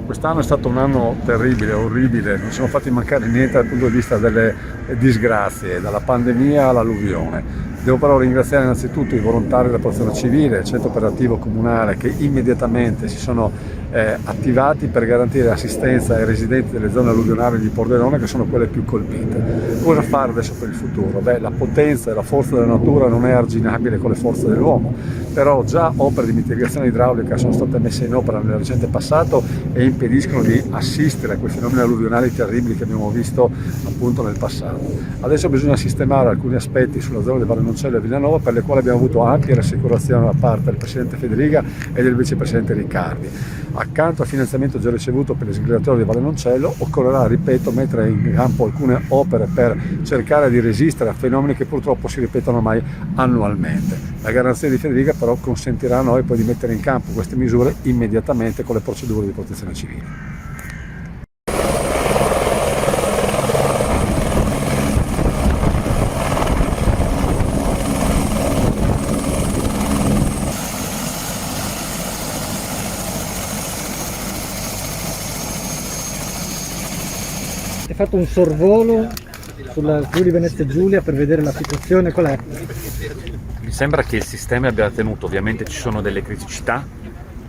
Quest'anno è stato un anno terribile, orribile, non siamo fatti mancare niente dal punto di vista delle disgrazie, dalla pandemia all'alluvione. Devo però ringraziare innanzitutto i volontari della Protezione Civile, il centro operativo comunale che immediatamente si sono attivati per garantire assistenza ai residenti delle zone alluvionali di Pordenone, che sono quelle più colpite. Cosa fare adesso per il futuro? La potenza e la forza della natura non è arginabile con le forze dell'uomo, però già opere di mitigazione idraulica sono state messe in opera nel recente passato e impediscono di assistere a quei fenomeni alluvionali terribili che abbiamo visto appunto nel passato. Adesso bisogna sistemare alcuni aspetti sulla zona di Valle Noncello e Villanova, per le quali abbiamo avuto ampie rassicurazioni da parte del Presidente Federica e del Vicepresidente Riccardi. Accanto al finanziamento già ricevuto per il sgrilatorio di Valle Noncello, occorrerà, ripeto, mettere in campo alcune opere per cercare di resistere a fenomeni che purtroppo si ripetono ormai annualmente. La garanzia di Federica però consentirà a noi poi di mettere in campo queste misure immediatamente con le procedure di protezione civile. Hai fatto un sorvolo sulla Friuli Venezia Giulia per vedere la situazione, qual è? Mi sembra che il sistema abbia tenuto, ovviamente ci sono delle criticità,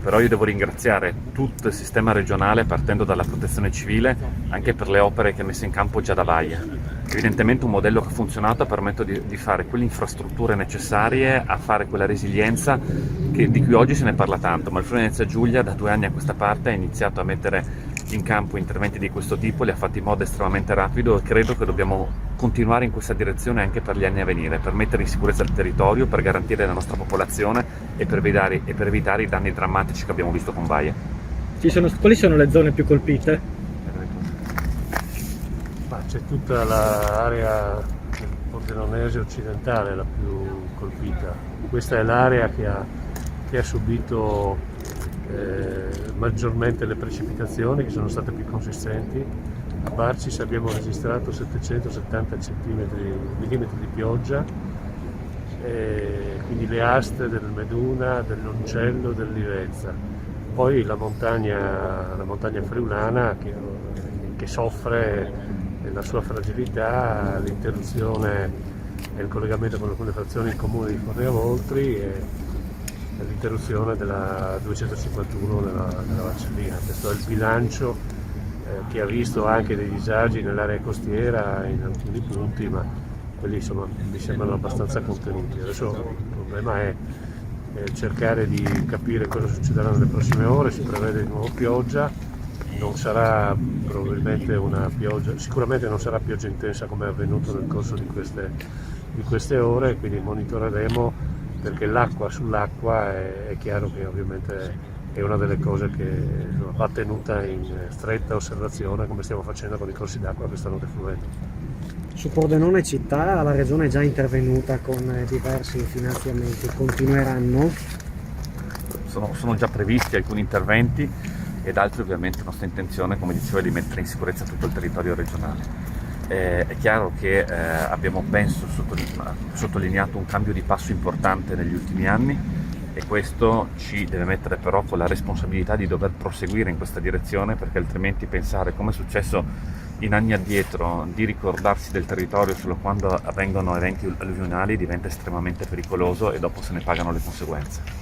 però io devo ringraziare tutto il sistema regionale partendo dalla protezione civile anche per le opere che ha messo in campo già da Baia. Evidentemente un modello che ha funzionato ha permesso di fare quelle infrastrutture necessarie a fare quella resilienza di cui oggi se ne parla tanto, ma il Friuli Venezia Giulia da 2 anni a questa parte ha iniziato a mettere in campo interventi di questo tipo, li ha fatti in modo estremamente rapido e credo che dobbiamo continuare in questa direzione anche per gli anni a venire, per mettere in sicurezza il territorio, per garantire la nostra popolazione e per evitare i danni drammatici che abbiamo visto con Baia. Quali sono le zone più colpite? C'è tutta l'area del Pordenonese occidentale la più colpita. Questa è l'area che ha subito maggiormente le precipitazioni, che sono state più consistenti. A Barcis abbiamo registrato 770 millimetri di pioggia, quindi le aste del Meduna, del Noncello, dell'Ivezza. Poi la montagna friulana che soffre la sua fragilità, l'interruzione e il collegamento con alcune frazioni in comune di Fornea Voltri e l'interruzione della 251 nella Valcellina. Questo è il bilancio che ha visto anche dei disagi nell'area costiera in alcuni punti, ma quelli insomma mi sembrano abbastanza contenuti. Adesso il problema è cercare di capire cosa succederà nelle prossime ore. Si prevede di nuovo pioggia, non sarà probabilmente una pioggia, sicuramente non sarà pioggia intensa come è avvenuto nel corso di queste ore, quindi monitoreremo, perché l'acqua sull'acqua è chiaro che ovviamente è una delle cose che va tenuta in stretta osservazione, come stiamo facendo con i corsi d'acqua che stanno defluendo. Su Pordenone città la regione è già intervenuta con diversi finanziamenti, continueranno? Sono già previsti alcuni interventi ed altri ovviamente la nostra intenzione, come dicevo, è di mettere in sicurezza tutto il territorio regionale. È chiaro che abbiamo, penso, sottolineato un cambio di passo importante negli ultimi anni e questo ci deve mettere però con la responsabilità di dover proseguire in questa direzione, perché altrimenti pensare, come è successo in anni addietro, di ricordarsi del territorio solo quando avvengono eventi alluvionali diventa estremamente pericoloso e dopo se ne pagano le conseguenze.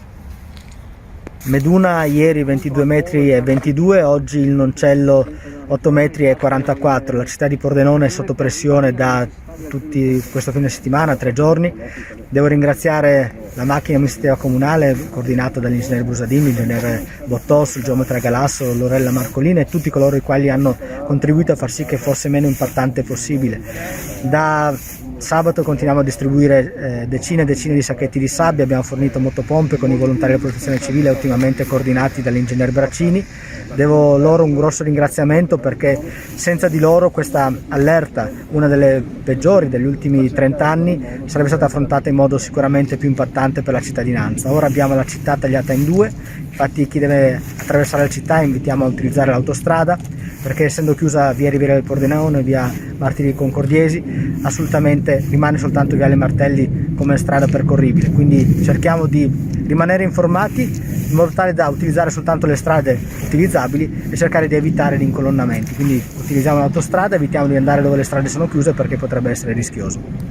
Meduna ieri 22 metri e 22, oggi il Noncello 8 metri e 44, la città di Pordenone è sotto pressione da tutti questo fine settimana, 3 giorni. Devo ringraziare la macchina amministrativa comunale coordinata dall'ingegnere Busadini, l'ingegnere Bottos, il geometra Galasso, Lorella Marcolina e tutti coloro i quali hanno contribuito a far sì che fosse meno impattante possibile. Da sabato continuiamo a distribuire decine e decine di sacchetti di sabbia, abbiamo fornito motopompe con i volontari della protezione civile ultimamente coordinati dall'ingegner Braccini. Devo loro un grosso ringraziamento perché senza di loro questa allerta, una delle peggiori degli ultimi 30 anni, sarebbe stata affrontata in modo sicuramente più impattante per la cittadinanza. Ora abbiamo la città tagliata in 2, infatti chi deve attraversare la città invitiamo a utilizzare l'autostrada, perché essendo chiusa via Riviera del Pordenone e via Martiri Concordiesi, assolutamente rimane soltanto Viale Martelli come strada percorribile. Quindi cerchiamo di rimanere informati in modo tale da utilizzare soltanto le strade utilizzabili e cercare di evitare gli incolonnamenti. Quindi utilizziamo l'autostrada, evitiamo di andare dove le strade sono chiuse perché potrebbe essere rischioso.